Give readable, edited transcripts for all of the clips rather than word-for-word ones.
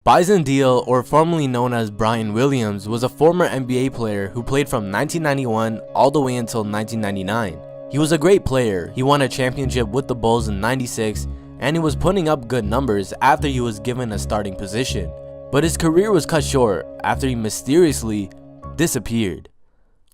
Bison Deal, or formerly known as Brian Williams, was a former NBA player who played from 1991 all the way until 1999. He was a great player. He won a championship with the Bulls in '96, and he was putting up good numbers after he was given a starting position. But his career was cut short after he mysteriously disappeared.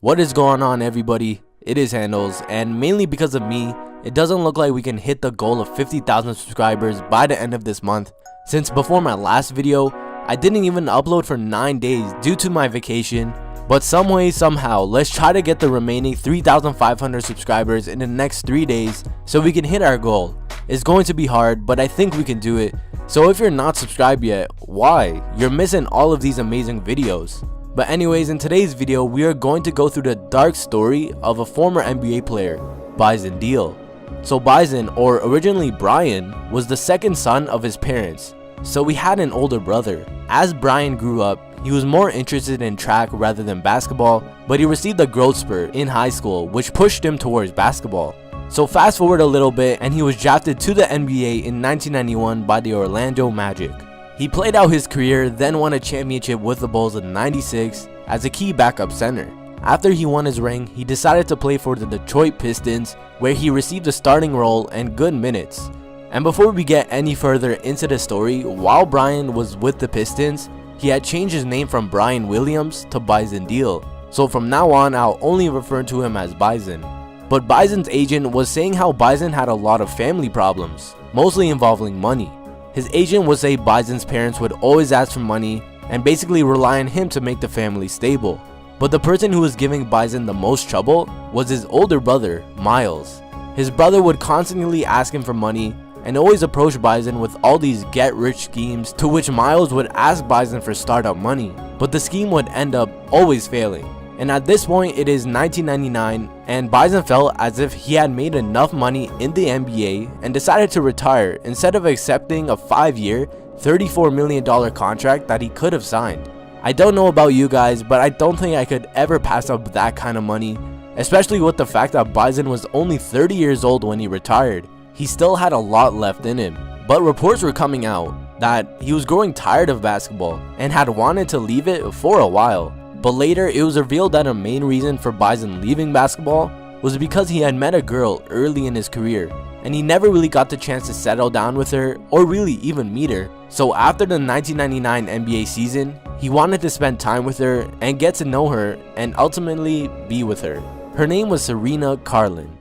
What is going on, everybody? It is Handles, and mainly because of me, it doesn't look like we can hit the goal of 50,000 subscribers by the end of this month, since before my last video, I didn't even upload for 9 days due to my vacation. But some way, somehow, let's try to get the remaining 3,500 subscribers in the next 3 days so we can hit our goal. It's going to be hard, but I think we can do it. So if you're not subscribed yet, why? You're missing all of these amazing videos. But anyways, in today's video, we are going to go through the dark story of a former NBA player, Bison Deal. So Bison, or originally Brian, was the second son of his parents. So he had an older brother. As Brian grew up, he was more interested in track rather than basketball, but he received a growth spurt in high school which pushed him towards basketball. So fast forward a little bit and he was drafted to the NBA in 1991 by the Orlando Magic. He played out his career, then won a championship with the Bulls in '96 as a key backup center. After he won his ring, he decided to play for the Detroit Pistons, where he received a starting role and good minutes. And before we get any further into the story, while Brian was with the Pistons, he had changed his name from Brian Williams to Bison Deal. So from now on, I'll only refer to him as Bison. But Bison's agent was saying how Bison had a lot of family problems, mostly involving money. His agent would say Bison's parents would always ask for money and basically rely on him to make the family stable. But the person who was giving Bison the most trouble was his older brother, Miles. His brother would constantly ask him for money and always approach Bison with all these get-rich schemes, to which Miles would ask Bison for startup money, but the scheme would end up always failing. And at this point, it is 1999, and Bison felt as if he had made enough money in the NBA and decided to retire instead of accepting a 5-year, $34 million contract that he could have signed. I don't know about you guys, but I don't think I could ever pass up that kind of money, especially with the fact that Bison was only 30 years old when he retired. He still had a lot left in him, but reports were coming out that he was growing tired of basketball and had wanted to leave it for a while. But later, it was revealed that a main reason for Bison leaving basketball was because he had met a girl early in his career, and he never really got the chance to settle down with her or really even meet her. So after the 1999 NBA season, he wanted to spend time with her and get to know her and ultimately be with her. Her name was Serena Carlin.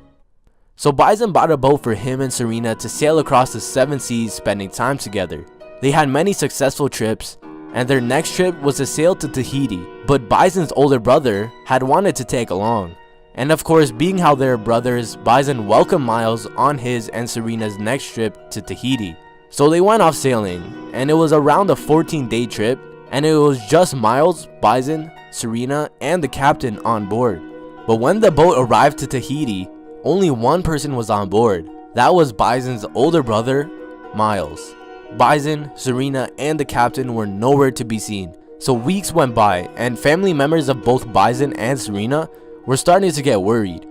So Bison bought a boat for him and Serena to sail across the 7 seas, spending time together. They had many successful trips, and their next trip was to sail to Tahiti, but Bison's older brother had wanted to take along. And of course, being how they're brothers, Bison welcomed Miles on his and Serena's next trip to Tahiti. So they went off sailing, and it was around a 14-day trip, and it was just Miles, Bison, Serena, and the captain on board. But when the boat arrived to Tahiti, only one person was on board. That was Bison's older brother, Miles. Bison, Serena, and the captain were nowhere to be seen. So weeks went by, and family members of both Bison and Serena were starting to get worried.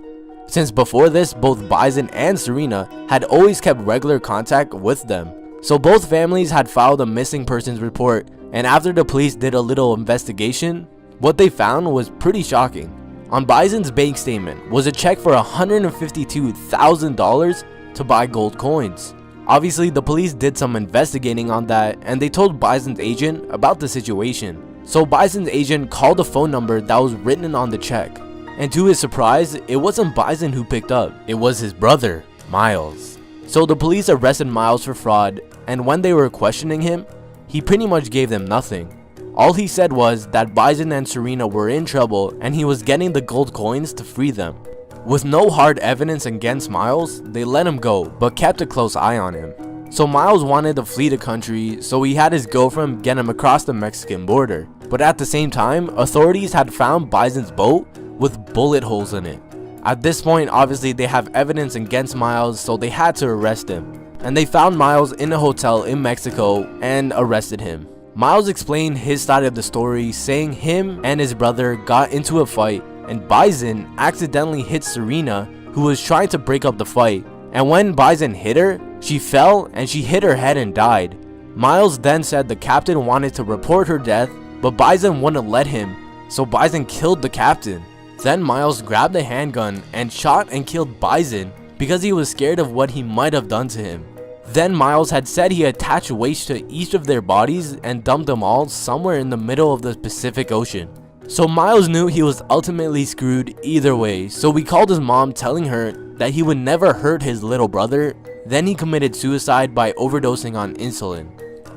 Since before this, both Bison and Serena had always kept regular contact with them. So both families had filed a missing persons report, and after the police did a little investigation, what they found was pretty shocking. On Bison's bank statement was a check for $152,000 to buy gold coins. Obviously, the police did some investigating on that, and they told Bison's agent about the situation. So Bison's agent called the phone number that was written on the check, and to his surprise, it wasn't Bison who picked up, it was his brother, Miles. So the police arrested Miles for fraud, and when they were questioning him, he pretty much gave them nothing. All he said was that Bison and Serena were in trouble and he was getting the gold coins to free them. With no hard evidence against Miles, they let him go, but kept a close eye on him. So Miles wanted to flee the country, so he had his girlfriend get him across the Mexican border. But at the same time, authorities had found Bison's boat with bullet holes in it. At this point, obviously they have evidence against Miles, so they had to arrest him. And they found Miles in a hotel in Mexico and arrested him. Miles explained his side of the story, saying him and his brother got into a fight and Bison accidentally hit Serena, who was trying to break up the fight. And when Bison hit her, she fell and she hit her head and died. Miles then said the captain wanted to report her death, but Bison wouldn't let him, so Bison killed the captain. Then Miles grabbed a handgun and shot and killed Bison because he was scared of what he might have done to him. Then Miles had said he attached weights to each of their bodies and dumped them all somewhere in the middle of the Pacific Ocean. So Miles knew he was ultimately screwed either way, so he called his mom telling her that he would never hurt his little brother. Then he committed suicide by overdosing on insulin.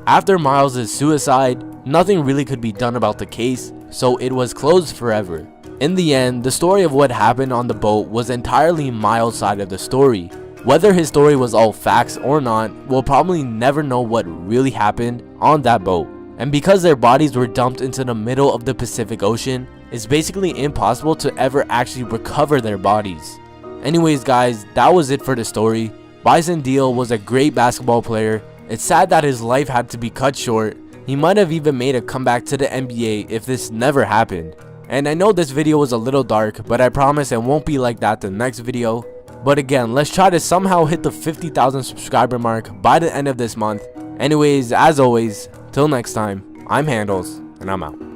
After Miles' suicide, nothing really could be done about the case, so it was closed forever. In the end, the story of what happened on the boat was entirely Miles' side of the story. Whether his story was all facts or not, we'll probably never know what really happened on that boat. And because their bodies were dumped into the middle of the Pacific Ocean, it's basically impossible to ever actually recover their bodies. Anyways guys, that was it for the story. Bison Deal was a great basketball player. It's sad that his life had to be cut short. He might have even made a comeback to the NBA if this never happened. And I know this video was a little dark, but I promise it won't be like that the next video. But again, let's try to somehow hit the 50,000 subscriber mark by the end of this month. Anyways, as always, till next time, I'm Handles, and I'm out.